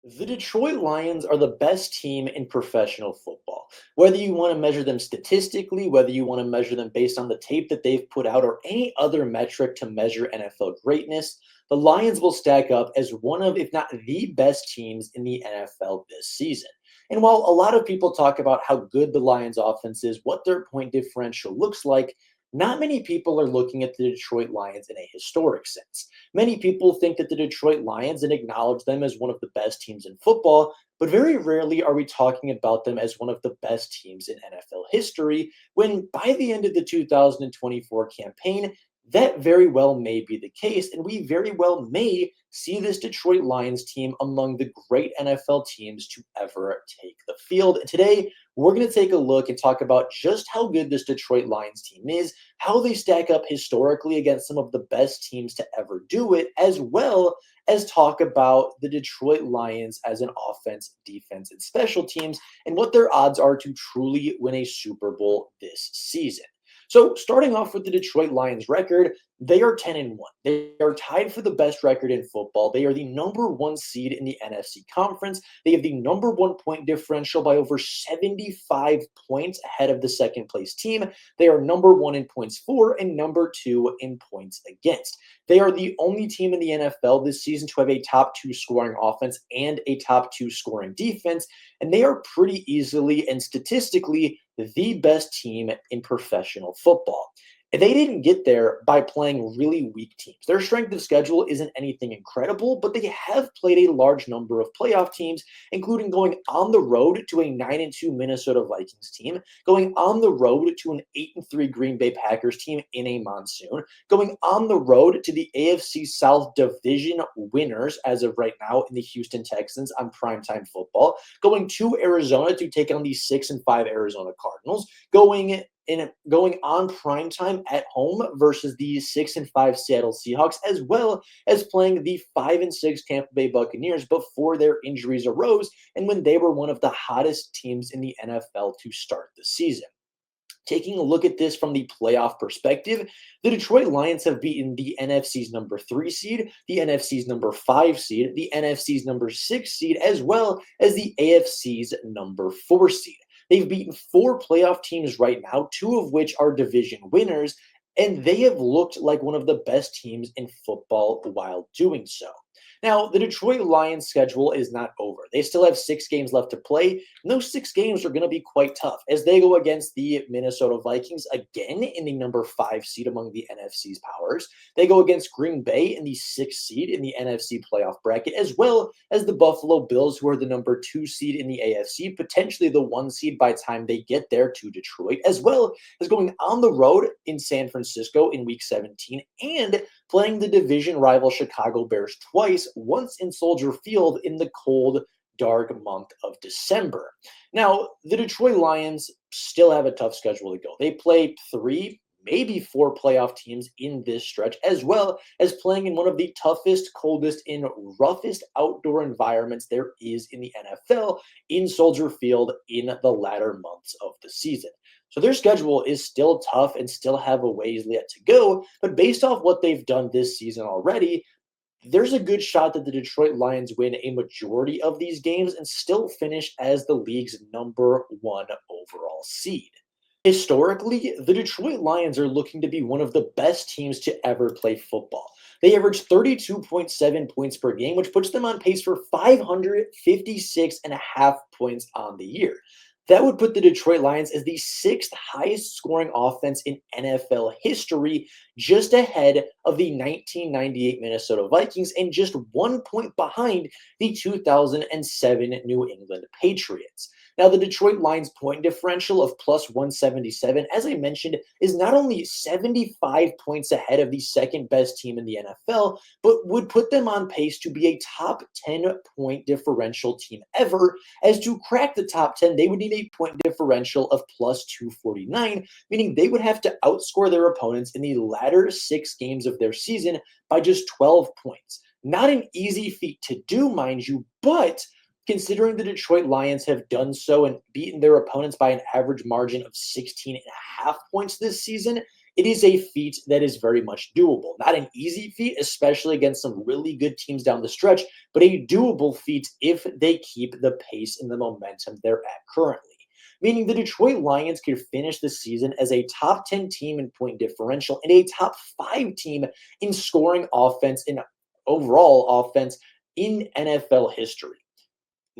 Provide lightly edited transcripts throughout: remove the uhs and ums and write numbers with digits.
The Detroit Lions are the best team in professional football. Whether you want to measure them statistically, whether you want to measure them based on the tape that they've put out, or any other metric to measure NFL greatness, the Lions will stack up as one of, if not the best teams in the NFL this season. And while a lot of people talk about how good the Lions offense is, what their point differential looks like, not many people are looking at the Detroit Lions in a historic sense. Many people think that the Detroit Lions and acknowledge them as one of the best teams in football, but very rarely are we talking about them as one of the best teams in NFL history, when by the end of the 2024 campaign, that very well may be the case, and we very well may see this Detroit Lions team among the great NFL teams to ever take the field. And today, we're going to take a look and talk about just how good this Detroit Lions team is, how they stack up historically against some of the best teams to ever do it, as well as talk about the Detroit Lions as an offense, defense, and special teams, and what their odds are to truly win a Super Bowl this season. So, starting off with the Detroit Lions record, they are 10-1. They are tied for the best record in football. They are the number one seed in the NFC conference. They have the number one point differential by over 75 points ahead of the second place team. They are number one in points for and number two in points against. They are the only team in the NFL this season to have a top two scoring offense and a top two scoring defense. And they are pretty easily and statistically the best team in professional football. And they didn't get there by playing really weak teams. Their strength of schedule isn't anything incredible, but they have played a large number of playoff teams, including going on the road to a 9-2 Minnesota Vikings team, going on the road to an 8-3 Green Bay Packers team in a monsoon, going on the road to the AFC South Division winners as of right now in the Houston Texans on primetime football, going to Arizona to take on the 6-5 Arizona Cardinals, going on primetime at home versus the 6-5 Seattle Seahawks, as well as playing the 5-6 Tampa Bay Buccaneers before their injuries arose and when they were one of the hottest teams in the NFL to start the season. Taking a look at this from the playoff perspective, the Detroit Lions have beaten the NFC's number 3 seed, the NFC's number 5 seed, the NFC's number 6 seed, as well as the AFC's number 4 seed. They've beaten 4 playoff teams right now, 2 of which are division winners, and they have looked like one of the best teams in football while doing so. Now, the Detroit Lions schedule is not over. They still have 6 games left to play, and those 6 games are going to be quite tough as they go against the Minnesota Vikings again in the number 5 seed among the NFC's powers. They go against Green Bay in the 6th seed in the NFC playoff bracket, as well as the Buffalo Bills, who are the number 2 seed in the AFC, potentially the 1 seed by the time they get there to Detroit, as well as going on the road in San Francisco in Week 17 and playing the division rival Chicago Bears twice, once in Soldier Field in the cold, dark month of December. Now, the Detroit Lions still have a tough schedule to go. They play 3, maybe 4 playoff teams in this stretch, as well as playing in one of the toughest, coldest, and roughest outdoor environments there is in the NFL in Soldier Field in the latter months of the season. So their schedule is still tough and still have a ways yet to go, but based off what they've done this season already, there's a good shot that the Detroit Lions win a majority of these games and still finish as the league's number 1 overall seed. Historically, the Detroit Lions are looking to be one of the best teams to ever play football. They average 32.7 points per game, which puts them on pace for 556.5 points on the year. That would put the Detroit Lions as the 6th highest scoring offense in NFL history, just ahead of the 1998 Minnesota Vikings and just 1 point behind the 2007 New England Patriots. Now, the Detroit Lions point differential of plus 177, as I mentioned, is not only 75 points ahead of the second best team in the NFL, but would put them on pace to be a top 10 point differential team ever. As to crack the top 10, they would need a point differential of plus 249, meaning they would have to outscore their opponents in the latter 6 games of their season by just 12 points. Not an easy feat to do, mind you, but considering the Detroit Lions have done so and beaten their opponents by an average margin of 16.5 points this season, it is a feat that is very much doable. Not an easy feat, especially against some really good teams down the stretch, but a doable feat if they keep the pace and the momentum they're at currently. Meaning the Detroit Lions could finish the season as a top 10 team in point differential and a top 5 team in scoring offense and overall offense in NFL history.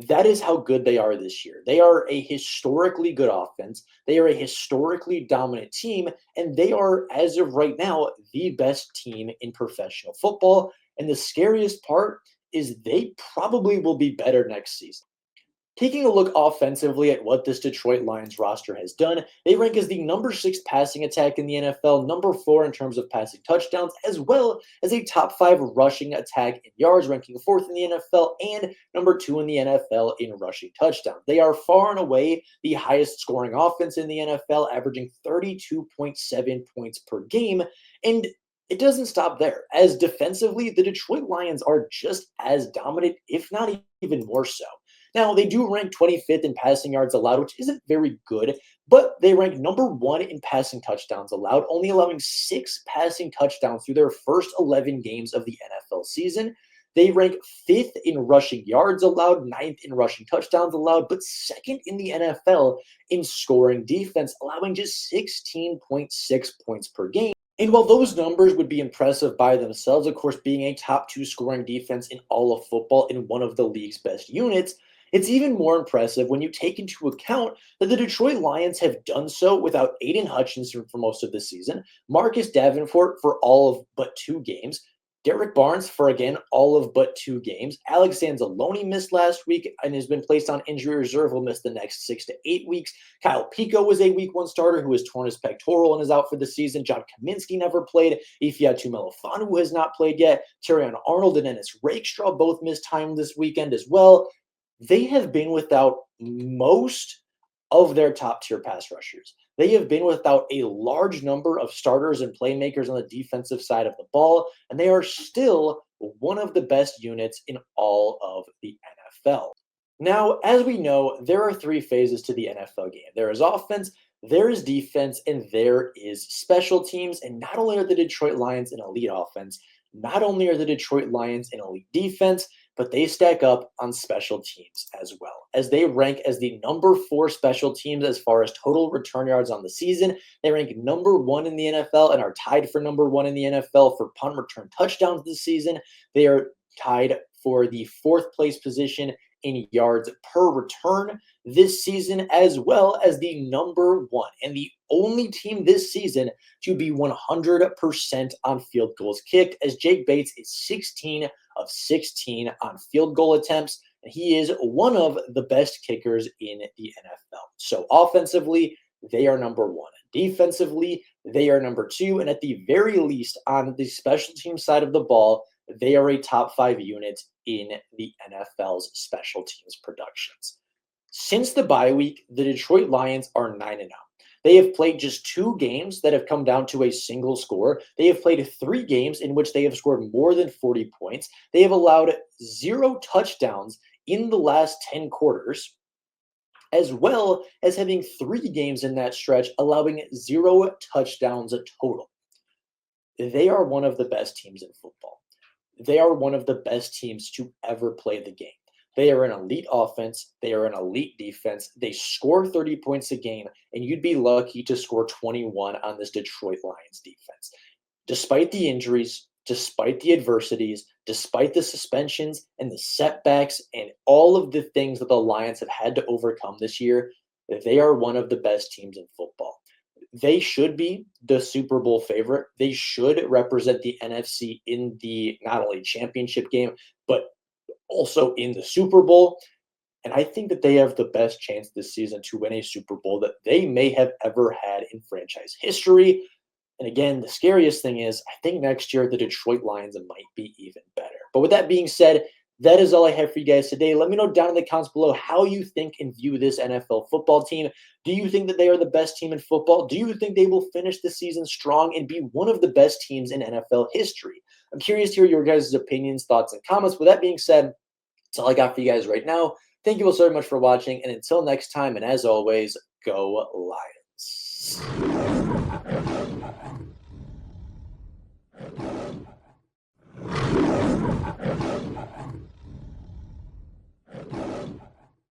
That is how good they are this year. They are a historically good offense. They are a historically dominant team, and they are, as of right now, the best team in professional football. And the scariest part is they probably will be better next season. Taking a look offensively at what this Detroit Lions roster has done, they rank as the number 6 passing attack in the NFL, number 4 in terms of passing touchdowns, as well as a top 5 rushing attack in yards, ranking 4th in the NFL and number 2 in the NFL in rushing touchdowns. They are far and away the highest scoring offense in the NFL, averaging 32.7 points per game. And it doesn't stop there, as defensively, the Detroit Lions are just as dominant, if not even more so. Now, they do rank 25th in passing yards allowed, which isn't very good, but they rank number 1 in passing touchdowns allowed, only allowing 6 passing touchdowns through their first 11 games of the NFL season. They rank 5th in rushing yards allowed, 9th in rushing touchdowns allowed, but 2nd in the NFL in scoring defense, allowing just 16.6 points per game. And while those numbers would be impressive by themselves, of course, being a top 2 scoring defense in all of football in one of the league's best units, it's even more impressive when you take into account that the Detroit Lions have done so without Aiden Hutchinson for most of the season, Marcus Davenport for all of but 2 games, Derek Barnes for, again, all of but 2 games. Alex Anzalone missed last week and has been placed on injury reserve, will miss the next 6 to 8 weeks. Kyle Pico was a week 1 starter who has torn his pectoral and is out for the season. John Kaminsky never played. Ifeatu Melifonwu has not played yet. Terrion Arnold and Ennis Rakestraw both missed time this weekend as well. They have been without most of their top tier pass rushers. They have been without a large number of starters and playmakers on the defensive side of the ball, and they are still one of the best units in all of the NFL. Now, as we know, there are 3 phases to the NFL game. There is offense, there is defense, and there is special teams. And not only are the Detroit Lions an elite offense, not only are the Detroit Lions an elite defense, but they stack up on special teams as well, as they rank as the number 4 special teams as far as total return yards on the season. They rank number 1 in the NFL and are tied for number 1 in the NFL for punt return touchdowns this season. They are tied for the 4th place position in yards per return this season, as well as the number 1 and the only team this season to be 100% on field goals kicked, as Jake Bates is 16 of 16 on field goal attempts, and he is one of the best kickers in the NFL. So offensively, they are number 1. Defensively, they are number 2, and at the very least, on the special team side of the ball, they are a top 5 unit in the NFL's special teams productions. Since the bye week, the Detroit Lions are 9-0. They have played just 2 games that have come down to a single score. They have played 3 games in which they have scored more than 40 points. They have allowed 0 touchdowns in the last 10 quarters, as well as having 3 games in that stretch allowing 0 touchdowns total. They are one of the best teams in football. They are one of the best teams to ever play the game. They are an elite offense. They are an elite defense. They score 30 points a game, and you'd be lucky to score 21 on this Detroit Lions defense. Despite the injuries, despite the adversities, despite the suspensions and the setbacks and all of the things that the Lions have had to overcome this year, they are one of the best teams in football. They should be the Super Bowl favorite. They should represent the NFC in the not only championship game, but also in the Super Bowl. And I think that they have the best chance this season to win a Super Bowl that they may have ever had in franchise history. And again, the scariest thing is I think next year the Detroit Lions might be even better. But with that being said, that is all I have for you guys today. Let me know down in the comments below how you think and view this NFL football team. Do you think that they are the best team in football? Do you think they will finish the season strong and be one of the best teams in NFL history? I'm curious to hear your guys' opinions, thoughts, and comments. With that being said, that's all I got for you guys right now. Thank you all so much for watching, and until next time, and as always, go Lions.